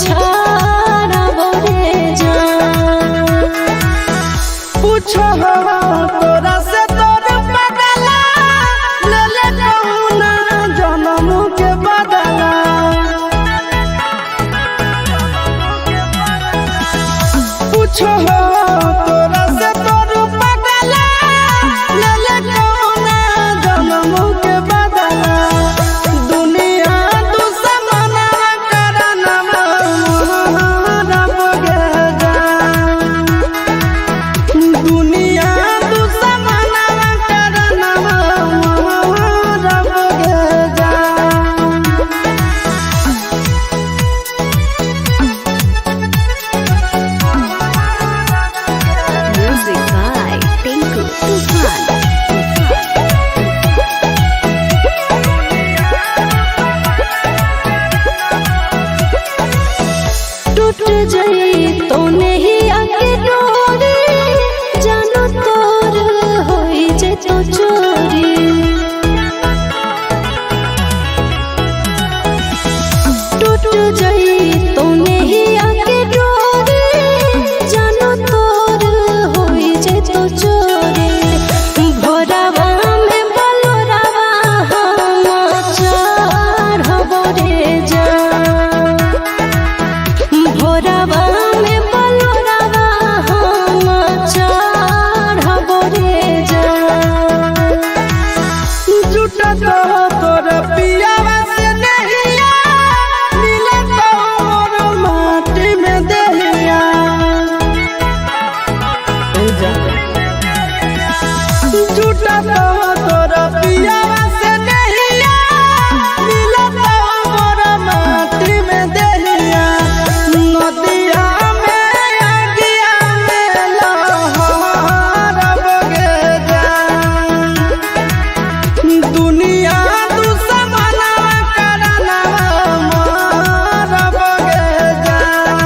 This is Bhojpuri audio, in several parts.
छाड़बो रे जान। पूछो तोरा से तोर बदला ले ले कहुना जन्म के बदला। पूछो तोरा से तोर बदला ले ले कहुना जन्म के बदला। दुनिया दुश्मना करना रब गे जान। दुनिया दुश्मना करना रब गे जान। Music by Tinku Tufan। टूट जाई तो नहीं आके डोरी जानो तोर होई जे तो चोरी। टूट जाई तो नहीं आके डोरी जानो तोर होई जे तो चोरी। भोरवा में बलोरवा हम चढ़बो रे जान। भोरवा में बलोरवा हम चढ़बो रे जान। झूठा तो तोर पियावा से नहिया मिले तो मोर माटी में दहिया। झूठा तो तोर पियावा से नहिया मिले तो मोर माटी में दहिया। नदिया में अगिया में लहरब गे जान। दुनिया दुश्मना करना रब गे जान।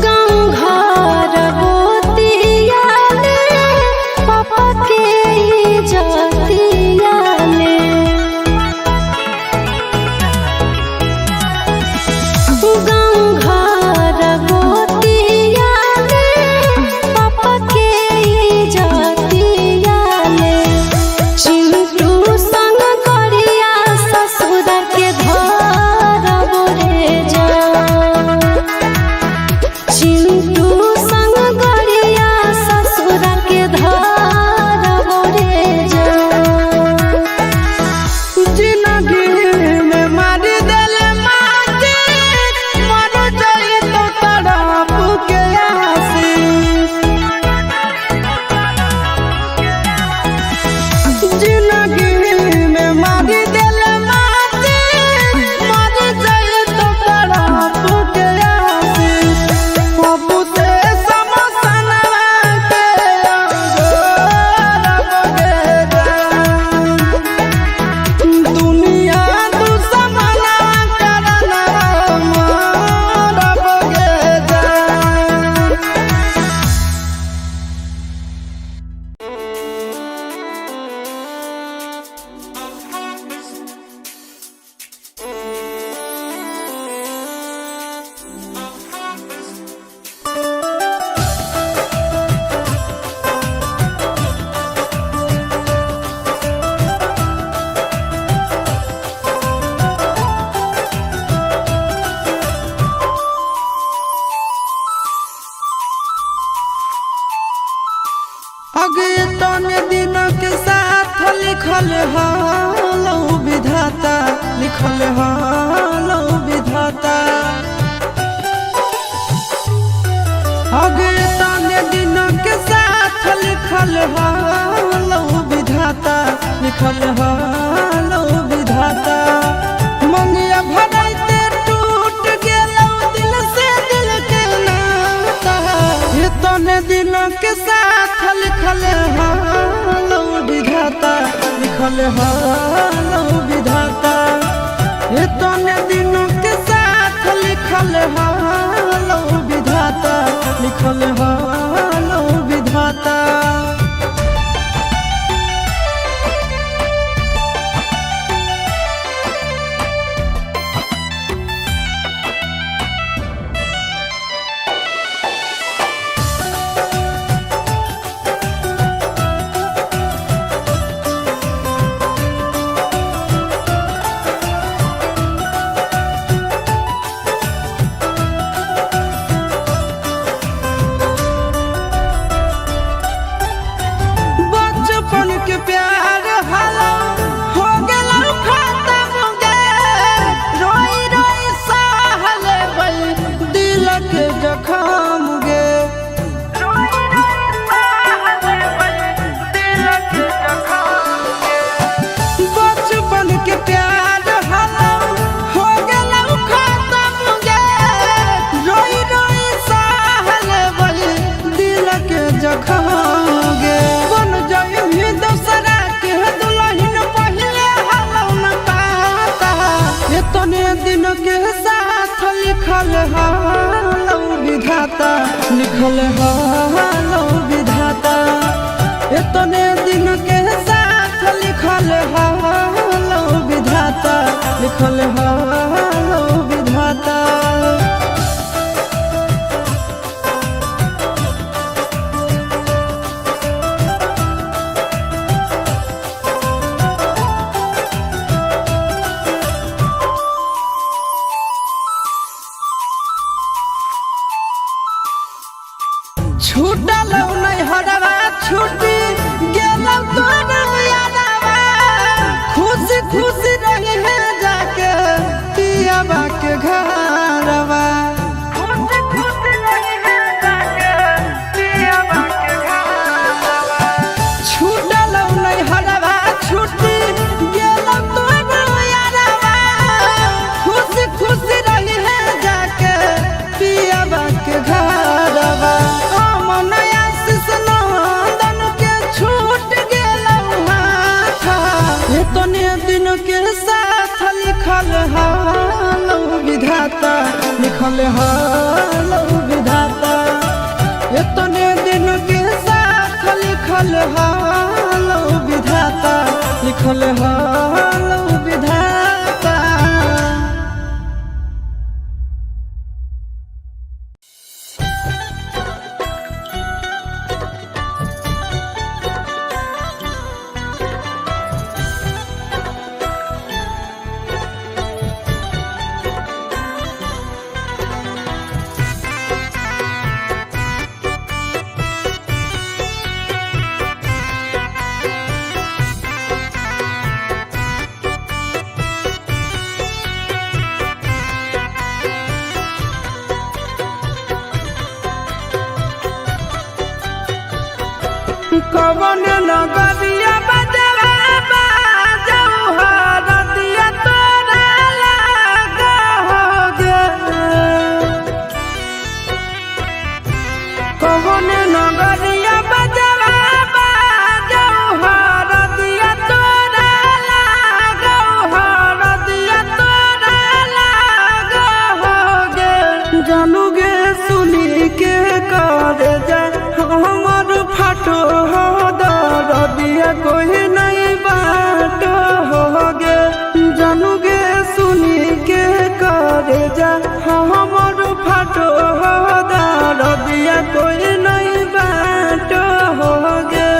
गाँव घर गोतिया ले पापा के इज्जतिया ले। गाँव घर गोतिया ले पापा के इज्जतिया ले। चिंटू संग करिया ससुर के धरबो रे जान। चिंटू संग गरिया ससुर के धरबो रे जान। जिंदगी में मारी देले माटी मर जाई तो तड़प के आसी। जिंदगी में मारी देले माटी मर जाई तो तड़प के आसी। बाबू से समसनवा के रब गे जान। दुनिया दुश्मना करना रब गे जान। अगे तने दिन के साथ लिखल हालो विधाता। लिखल हालो विधाता। अगे तने दिन के साथ लिखल हालो विधाता। लिखल हालो विधाता। मंगिया भराइते टूट गेलौ दिल से दिल के नाता। ये तने दिन के साथ लिखल हालो विधाता। लिखल हालो विधाता। इतने दिनों के साथ लिखल हालो विधाता, लिखल हालो विधाता। बचपन के प्यार हालो हो गेलो खत्म गे, रोई रोई सहले बई दिल के जखम गे, रोई रोई सहले बई दिल के जखम गे। बचपन के प्यार हालो हो गेलो खत्म गे, रोई रोई सहले बई दिल के जखम गे। बन जाई दूसरा के दुल्हन पहले हालो न पाता, इतने दिन के साथ लिखल हालो विधाता, लिखल हालो विधाता। इतने दिन के साथ लिखल हालो विधाता, लिखल हालो विधाता। छूटल नहीं हरवा छूटी गेलौ तोर यादवा, खुशी खुशी रही है जाके पियाबा के घरवा, खुशी खुशी रही है जाके पियाबा के घरवा। छूटल नहीं हरवा छूटी गेलौ तोर यादवा, खुशी खुशी रही है जाके पियाबा के घरवा। इतने दिन के साथ लिखल हालो विधाता, लिखल हालो विधाता। इतने दिन के साथ लिखल हालो विधाता, लिखल हालो विधाता। कवन नगरिया बजवा बाजऊ हरदिया तोरा लागा हो गे, कवन नगरिया बजवा बाजऊ हरदिया तोरा लागा, हरदिया तोरा लागा हो गे। जानू गे सुनी के कर जा हमर फाटो हो दरदिया कोई नहीं बाटो हो गे। जानू गे सुनी के करे जा हमर फाटो हो दरदिया कोई नहीं बाटो हो गे।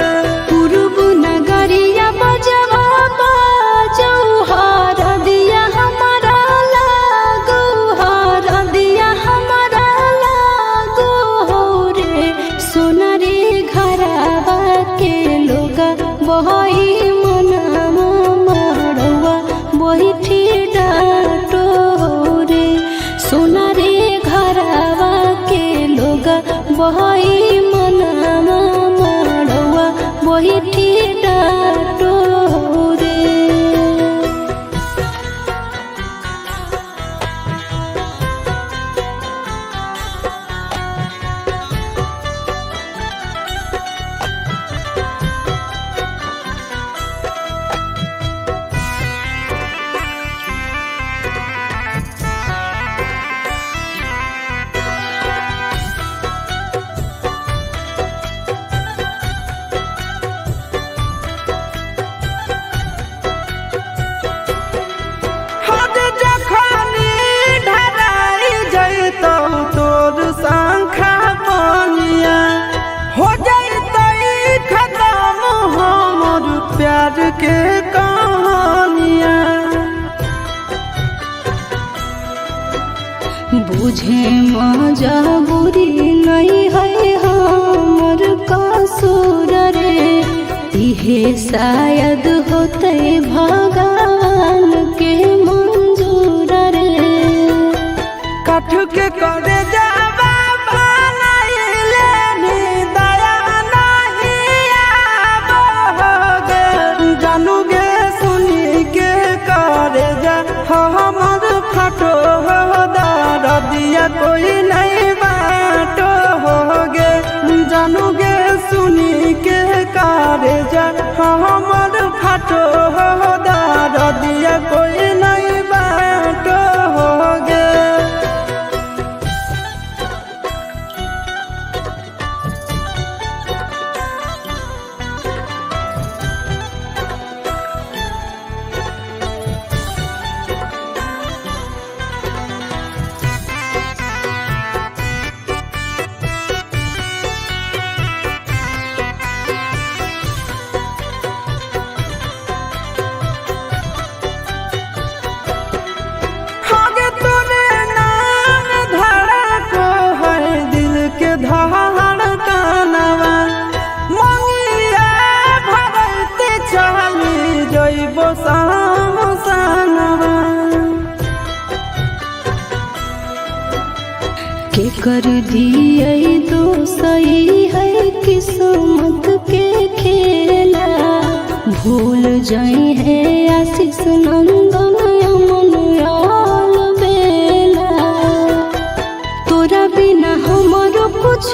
पूर्व नगरिया बजवा बाजऊ हरदिया हमारा लागो, हरदिया हमारा लागो हो रे। सोना रे घरवा के लोगा बहई मनवा मड़वा बैठी डाटो रे। सोना रे घरवा के लोगा बहई मनवा मड़वा बैठी डाटो रे। के कहानियाँ। बुझे मजबूरी नहीं है हमर कसूर रे, इहे शायद होते भगवान के मंजूर रे। कठ के करे जावा बनाइले नी दया नहीं आबोगे, जानू गे सुनी के करे जा हमर फटो दिया कोई नहीं बाटो होगे, जानू गे सुनी के करे जा हमर फटो दिया कोई नहीं बाटो होगे। के कर दिए तो सही है किस्मत के खेला, भूल जाई है आशीष नंदन अमन आल बेला। तोरा बिना हमारो कुछ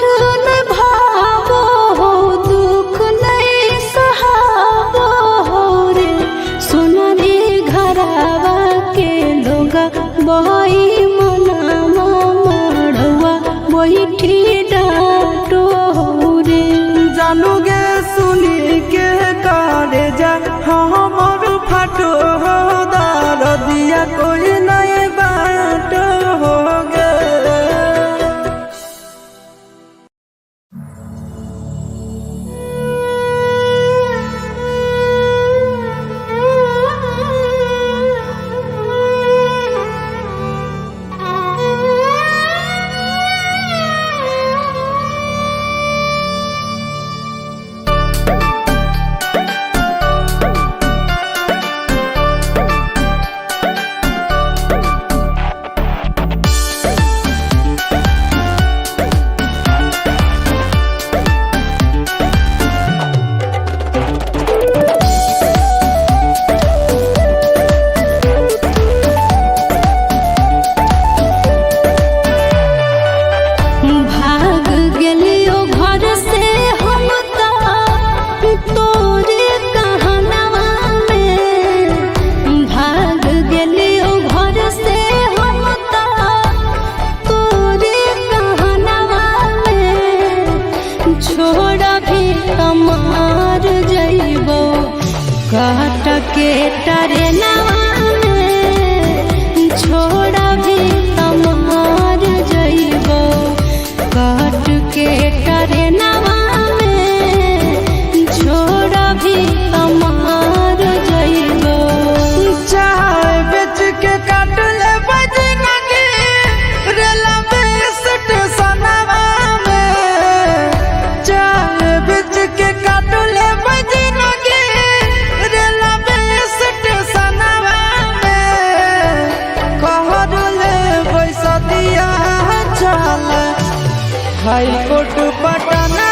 न भावो हो, दुख नहीं सहावो हो रे, सोना रे घरावा के लोगा बही बैठी डाटो रे। जानू गे सुनी के करे जा हमर फटो दिया कोई नहीं बाटो होगे। काट के टरेनवा में छोड़ा भी तमार जइबो, काट के टरेनवा में छोड़ा भी तमार जइबो। चाय बेच के काट ले बजनगी रेलवे स्टेशनवा में, चाय बेच के काट ले बजनगी हाई कोर्ट पटना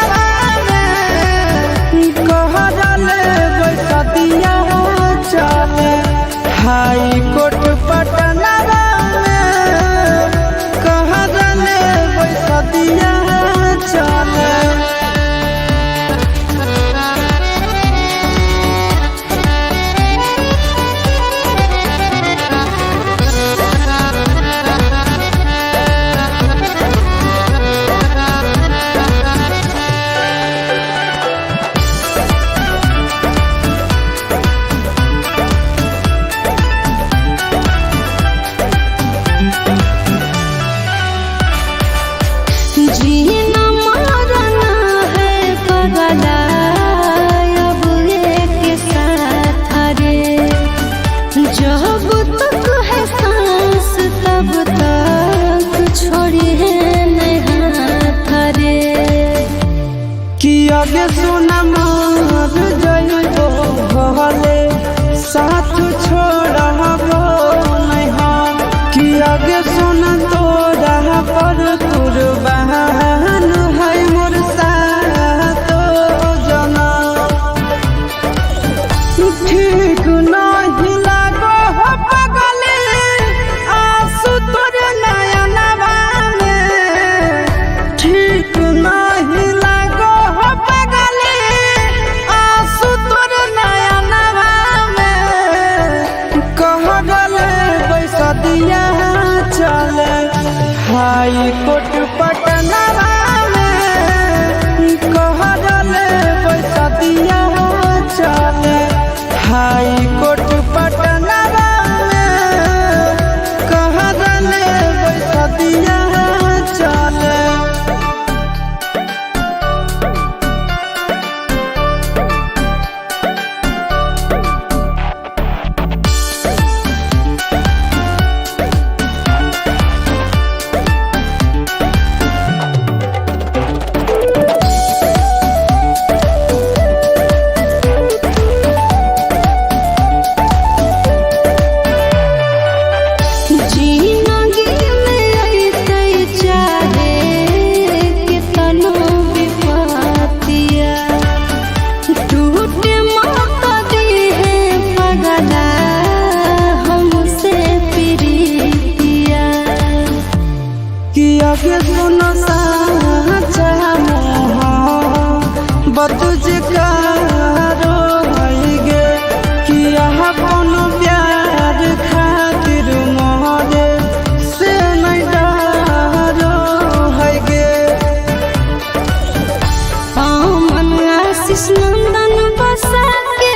में कहले बैसा दिया चले, हाई कोर्ट पटना में कहले बैसा दिया चले। सदिया चले हाई कोर्ट पटना में कहले सदिया चले हाई कोर्ट पटना में कहले सदिया चले। आगे सुनो साचा बतुझ कारो गे किया कोनो प्यार खातिर मोहरे से नहीं डरो है गे। मन आशीष नंदन बसा के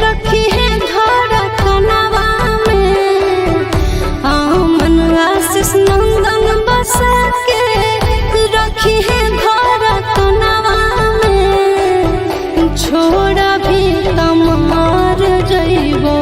रखी है घर कनवा में। मन आशीष नंदन बसा के रखी है घर कनवा में। छोड़ा भी तमार जइबो